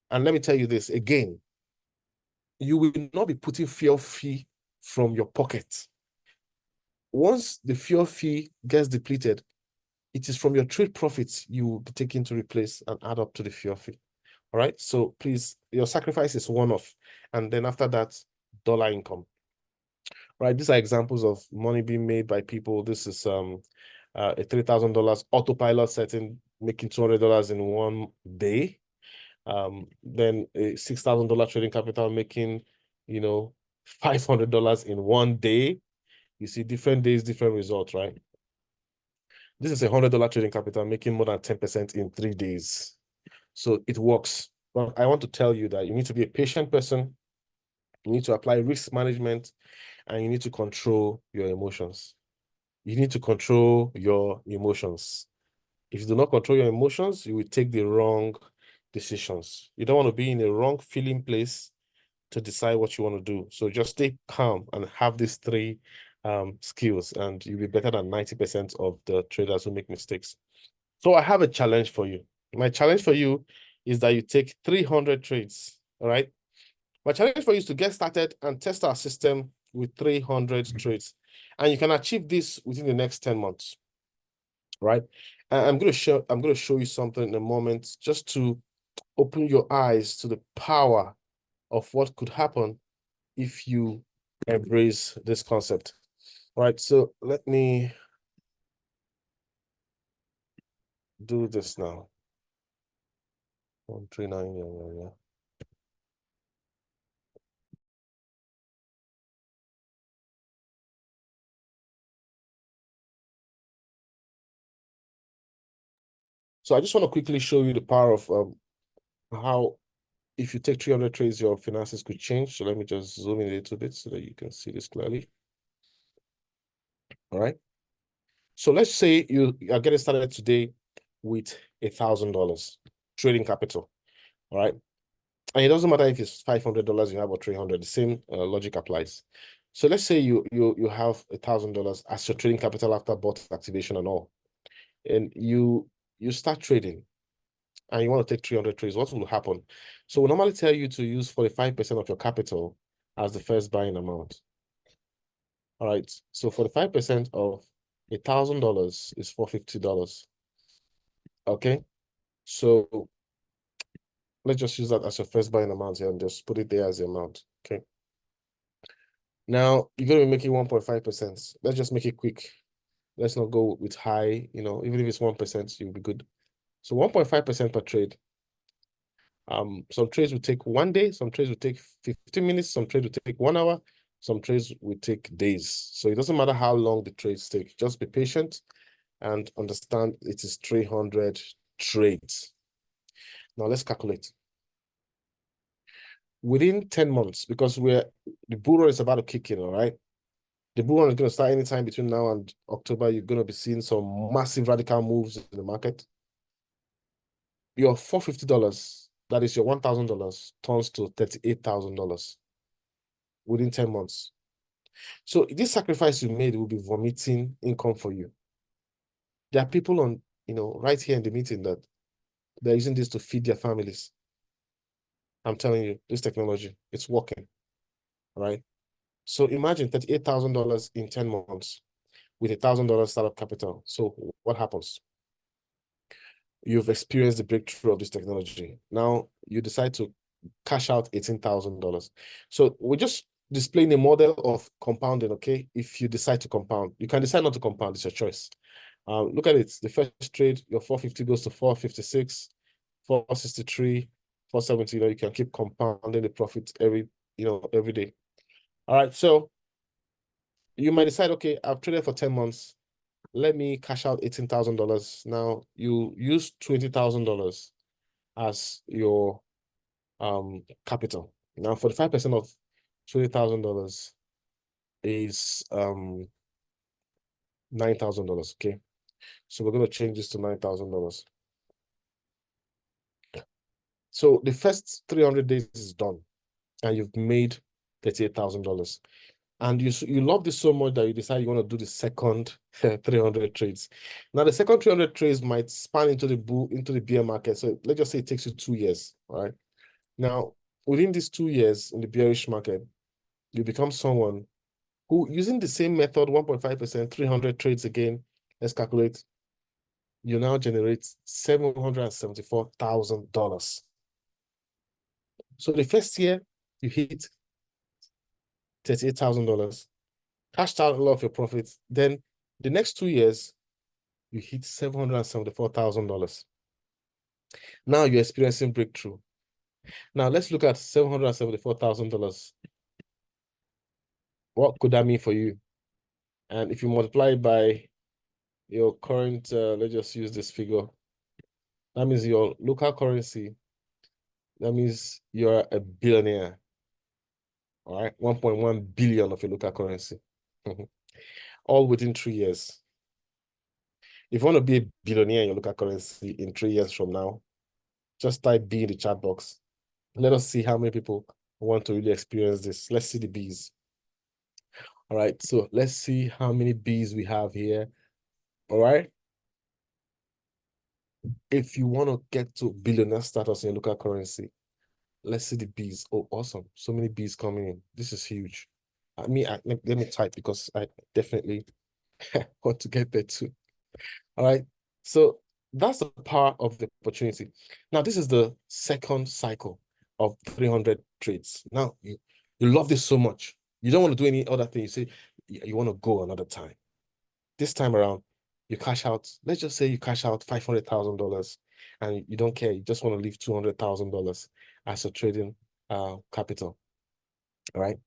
And let me tell you this again, you will not be putting fuel fee from your pocket. Once the fuel fee gets depleted, it is from your trade profits you will be taking to replace and add up to the fuel fee. All right. So please, your sacrifice is one-off. And then after that, dollar income. Right. These are examples of money being made by people. This is a $3,000 autopilot setting, making $200 in 1 day. Then a $6,000 trading capital making, $500 in 1 day. You see, different days, different results, right? This is a $100 trading capital making more than 10% in 3 days. So it works. But I want to tell you that you need to be a patient person. You need to apply risk management, and you need to control your emotions. You need to control your emotions. If you do not control your emotions, you will take the wrong decisions. You don't want to be in a wrong feeling place to decide what you want to do. So just stay calm and have these 3 skills, and you'll be better than 90% of the traders who make mistakes. So I have a challenge for you. My challenge for you is that you take 300 trades, all right? My challenge for you is to get started and test our system with 300 trades. And you can achieve this within the next 10 months, right? And I'm going to show you something in a moment, just to open your eyes to the power of what could happen if you embrace this concept. All right, so let me do this now. 139, yeah. So I just want to quickly show you the power of how, if you take 300 trades, your finances could change. So let me just zoom in a little bit so that you can see this clearly. All right. So let's say you are getting started today with $1,000 trading capital. All right. And it doesn't matter if it's $500 you have or 300, the same logic applies. So let's say you have $1,000 as your trading capital after bot activation and all. And you start trading and you want to take 300 trades. What will happen? So we normally tell you to use 45% of your capital as the first buying amount. All right. So 45% of $1,000 is $450. Okay. So let's just use that as your first buying amount here and just put it there as the amount. Okay. Now you're going to be making 1.5%. Let's just make it quick. Let's not go with high, even if it's 1%, you'll be good. So 1.5% per trade. Some trades will take 1 day, some trades will take 15 minutes, some trades will take 1 hour, some trades will take days. So it doesn't matter how long the trades take. Just be patient and understand it is 300 trades. Now let's calculate. Within 10 months, because the bull run is about to kick in, all right? The bull run is going to start anytime between now and October. You're going to be seeing some massive radical moves in the market. Your $450, that is your $1,000, turns to $38,000 within 10 months. So this sacrifice you made will be vomiting income for you. There are people on, right here in the meeting that they're using this to feed their families. I'm telling you, this technology, it's working, right? So imagine $38,000 in 10 months with $1,000 startup capital. So what happens? You've experienced the breakthrough of this technology. Now you decide to cash out $18,000. So we're just displaying a model of compounding, okay? If you decide to compound, you can decide not to compound, it's your choice. Look at it. The first trade, your 450 goes to 456, 463, 470. You can keep compounding the profit every day. All right. So you might decide, okay, I've traded for 10 months. Let me cash out $18,000. Now you use $20,000 as your capital. Now 45% of $20,000 is $9,000. Okay. So we're going to change this to $9,000. So the first 300 days is done and you've made $38,000. And you love this so much that you decide you want to do the second 300 trades. Now the second 300 trades might span into the bear market. So let's just say it takes you 2 years, right? Now, within these 2 years in the bearish market, you become someone who, using the same method, 1.5%, 300 trades again, let's calculate, you now generate $774,000. So the first year, you hit $38,000, cashed out a lot of your profits. Then the next 2 years, you hit $774,000. Now you're experiencing breakthrough. Now let's look at $774,000. What could that mean for you? And if you multiply it by your current, let's just use this figure. That means your local currency. That means you're a billionaire. All right, 1.1 billion of your local currency. All within 3 years. If you want to be a billionaire in your local currency in 3 years from now, just type B in the chat box. Let us see how many people want to really experience this. Let's see the B's. All right, so let's see how many B's we have here. All right. If you want to get to billionaire status in your local currency, let's see the B's. Oh, awesome. So many B's coming in. This is huge. Let me type because I definitely want to get there too. All right. So that's the power of the opportunity. Now, this is the second cycle of 300 trades. Now, you love this so much. You don't want to do any other thing. You say you want to go another time. This time around, you cash out. Let's just say you cash out $500,000 and you don't care. You just want to leave $200,000 as a trading capital. All right.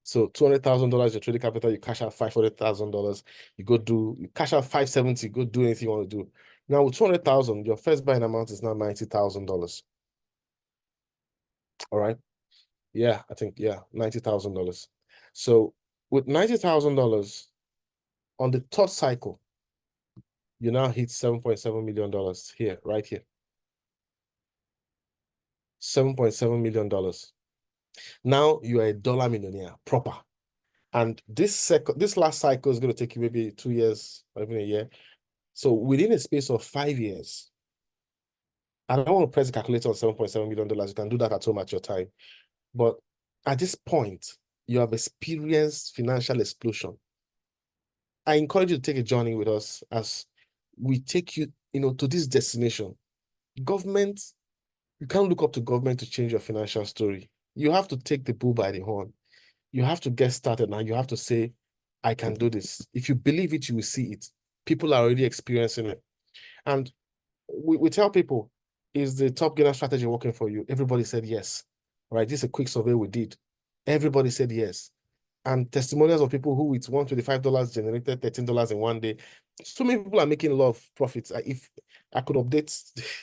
So $200,000 your trading capital, you cash out $500,000, you cash out 570, go do anything you want to do. Now with 200,000, your first buying amount is now $90,000. All right. Yeah, I think, yeah, $90,000. So with $90,000 on the third cycle, you now hit $7.7 million here, right here. $7.7 million. Now you are a dollar millionaire proper. And this last cycle is going to take you maybe 2 years or even a year. So within a space of 5 years, I don't want to press the calculator on $7.7 million. You can do that at home at your time. But at this point, you have experienced financial explosion. I encourage you to take a journey with us as we take you, to this destination. Government You can't look up to government to change your financial story. You have to take the bull by the horn. You have to get started now. You have to say, I can do this. If you believe it, you will see it. People are already experiencing it. And we tell people, is the top gainer strategy working for you? Everybody said yes. All right, this is a quick survey we did. Everybody said yes. And testimonials of people who with $125 generated $13 in one day. So many people are making a lot of profits. If I could update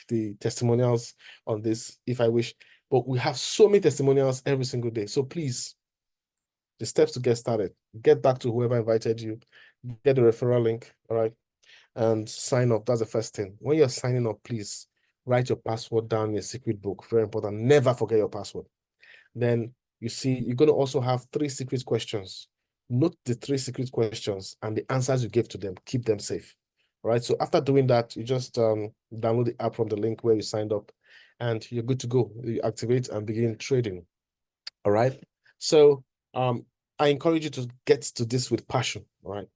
the testimonials on this, if I wish, but we have so many testimonials every single day. So please, the steps to get started, get back to whoever invited you, get the referral link, all right, and sign up. That's the first thing. When you're signing up, please write your password down in a secret book. Very important. Never forget your password. Then you see, you're going to also have 3 secret questions. Note the 3 secret questions and the answers you give to them. Keep them safe. All right. So after doing that, you just download the app from the link where you signed up and you're good to go. You activate and begin trading. All right. So I encourage you to get to this with passion. All right.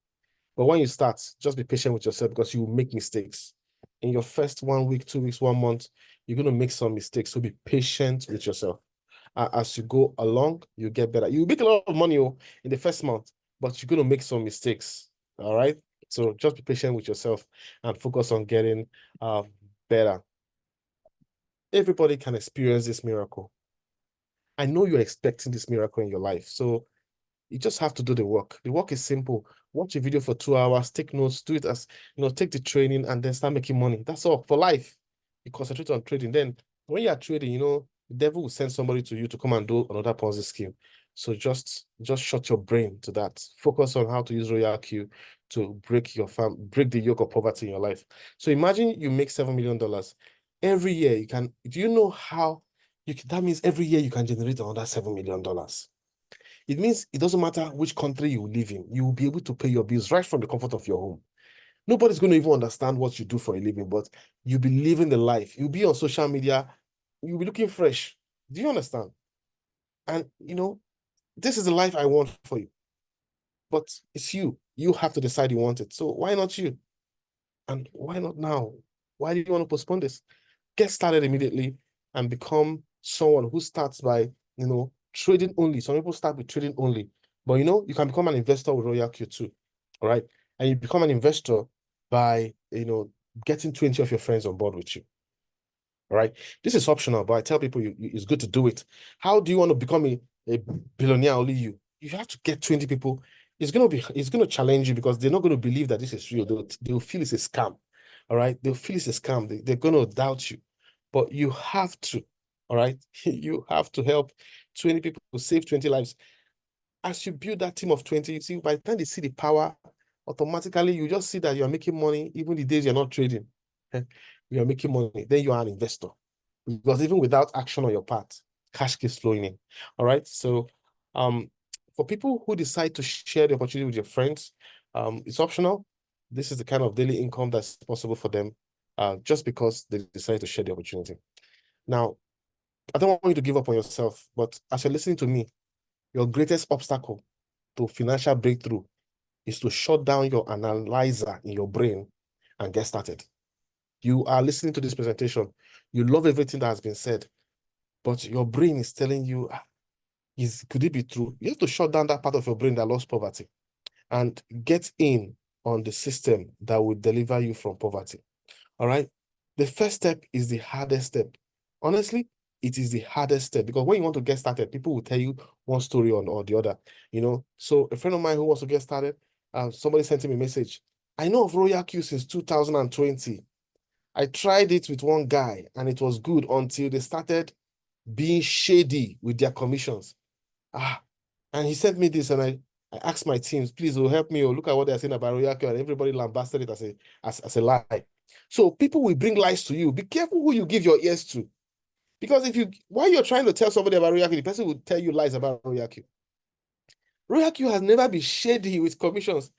But when you start, just be patient with yourself because you will make mistakes. In your first 1 week, 2 weeks, 1 month, you're going to make some mistakes. So be patient with yourself. As you go along, you get better. You make a lot of money in the first month, but you're going to make some mistakes. All right. So just be patient with yourself and focus on getting better. Everybody can experience this miracle. I know you're expecting this miracle in your life. So you just have to do the work. The work is simple. Watch a video for 2 hours, take notes, do it as, take the training and then start making money. That's all for life. You concentrate on trading. Then when you are trading, the devil will send somebody to you to come and do another Ponzi scheme. So just shut your brain to that. Focus on how to use Royal Q to break the yoke of poverty in your life. So imagine you make $7 million. Every year you can, do you know how that means every year you can generate another $7 million. It means it doesn't matter which country you live in, you will be able to pay your bills right from the comfort of your home. Nobody's going to even understand what you do for a living, but you'll be living the life. You'll be on social media. You'll be looking fresh. Do you understand? And, this is the life I want for you. But it's you. You have to decide you want it. So why not you? And why not now? Why do you want to postpone this? Get started immediately and become someone who starts by, trading only. Some people start with trading only. But, you can become an investor with Royal Q too. All right. And you become an investor by, getting 20 of your friends on board with you. All right. This is optional, but I tell people it's good to do it. How do you want to become a billionaire? Only you. You have to get 20 people. It's going to challenge you because they're not going to believe that this is real. They'll feel it's a scam. All right. They'll feel it's a scam. They're going to doubt you. But you have to. All right. You have to help 20 people save 20 lives. As you build that team of 20, you see, by the time they see the power, automatically you just see that you're making money, even the days you're not trading. You're making money. Then you are an investor. Because even without action on your part, cash keeps flowing in. All right. So for people who decide to share the opportunity with your friends, it's optional. This is the kind of daily income that's possible for them just because they decide to share the opportunity. Now, I don't want you to give up on yourself, but as you're listening to me, your greatest obstacle to financial breakthrough is to shut down your analyzer in your brain and get started. You are listening to this presentation. You love everything that has been said, but your brain is telling you, could it be true? You have to shut down that part of your brain that loves poverty and get in on the system that will deliver you from poverty. All right. The first step is the hardest step. Honestly, it is the hardest step because when you want to get started, people will tell you one story or the other, So a friend of mine who wants to get started, somebody sent him a message. I know of Royal Q since 2020. I tried it with one guy and it was good until they started being shady with their commissions. And he sent me this and I asked my teams, please help me or look at what they're saying about Royal Q, and everybody lambasted it as a lie. So people will bring lies to you. Be careful who you give your ears to. Because while you're trying to tell somebody about Royal Q, the person will tell you lies about Royal Q. Royal Q has never been shady with commissions.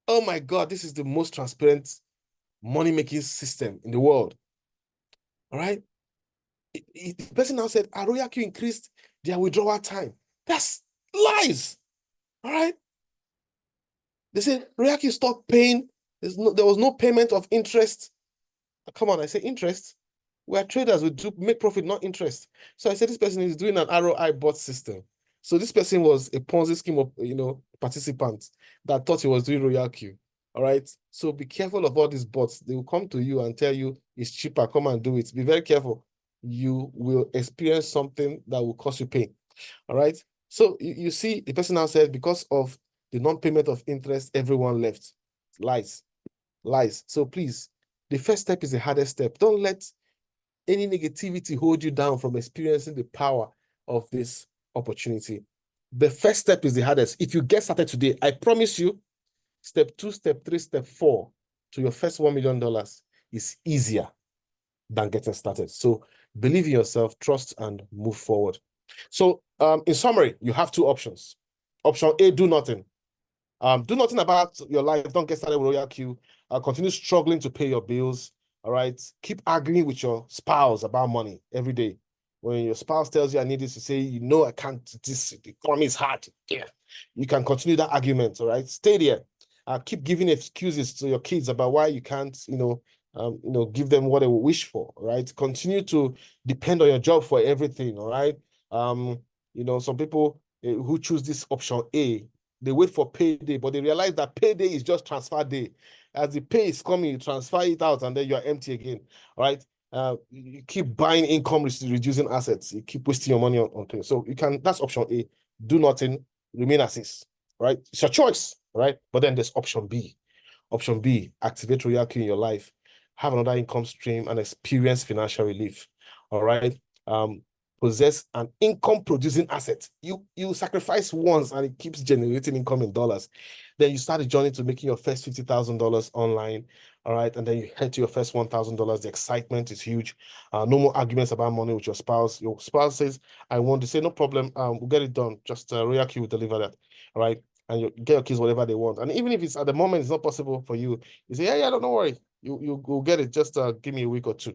Oh my God, this is the most transparent money-making system in the world. All right? The person now said, Royal Q increased their withdrawal time. That's lies. All right? They said, Royal Q stopped paying. There was no payment of interest. Come on, I say interest. We are traders. We do make profit, not interest. So I said this person is doing an ROI bot system. So this person was a Ponzi scheme of, participant that thought he was doing Royal Q. All right. So be careful of all these bots. They will come to you and tell you it's cheaper. Come and do it. Be very careful. You will experience something that will cause you pain. All right. So you see, the person now said because of the non-payment of interest, everyone left. Lies. So please, the first step is the hardest step. Don't let any negativity hold you down from experiencing the power of this opportunity. The first step is the hardest. If you get started today, I promise you, step 2, step 3, step 4 to your first $1 million is easier than getting started. So believe in yourself, trust, and move forward. So in summary, you have 2 options. Option A, do nothing. Do nothing about your life. Don't get started with Royal Q. Continue struggling to pay your bills. All right. Keep arguing with your spouse about money every day. When your spouse tells you I need this, you say, I can't. The economy is hard. Yeah. You can continue that argument. All right. Stay there. Keep giving excuses to your kids about why you can't, give them what they wish for. All right. Continue to depend on your job for everything. All right. Some people who choose this option A, they wait for payday, but they realize that payday is just transfer day. As the pay is coming, you transfer it out, and then you are empty again. All right. You keep buying income, reducing assets. You keep wasting your money on things. So that's option A. Do nothing, remain as is. Right. It's your choice. Right. But then there's option B. Option B, activate Royal Q in your life, have another income stream, and experience financial relief. All right. Possess an income producing asset. You sacrifice once and it keeps generating income in dollars. Then you start a journey to making your first $50,000 online. All right. And then you head to your first $1,000. The excitement is huge. No more arguments about money with your spouse. Your spouse says, I want to say, no problem. We'll get it done. Just Royal Q will deliver that. All right. And you get your kids whatever they want. And even if it's at the moment it's not possible for you, you say, yeah, don't worry. You will get it. Just give me a week or 2.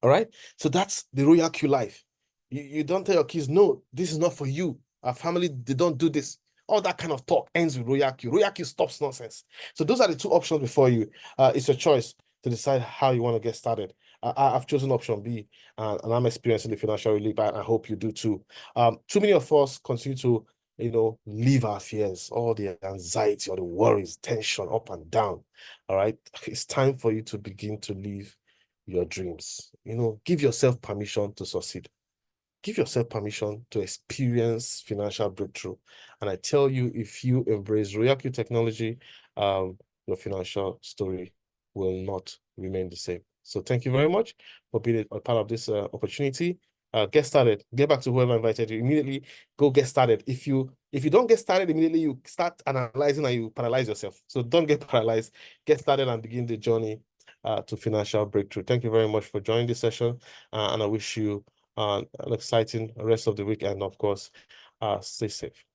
All right. So that's the Royal Q life. You don't tell your kids, no, this is not for you. Our family, they don't do this. All that kind of talk ends with Royal Q. Royal Q stops nonsense. So those are the 2 options before you. It's your choice to decide how you want to get started. I've chosen option B, and I'm experiencing the financial relief. I hope you do too. Too many of us continue to, live our fears, all the anxiety, all the worries, tension up and down. All right. It's time for you to begin to live your dreams. Give yourself permission to succeed. Give yourself permission to experience financial breakthrough. And I tell you, if you embrace Royal Q technology, your financial story will not remain the same. So thank you very much for being a part of this opportunity. Get started. Get back to whoever invited you. Immediately go get started. If you don't get started immediately, you start analyzing and you paralyze yourself. So don't get paralyzed. Get started and begin the journey to financial breakthrough. Thank you very much for joining this session, and I wish you an exciting rest of the week, and of course, stay safe.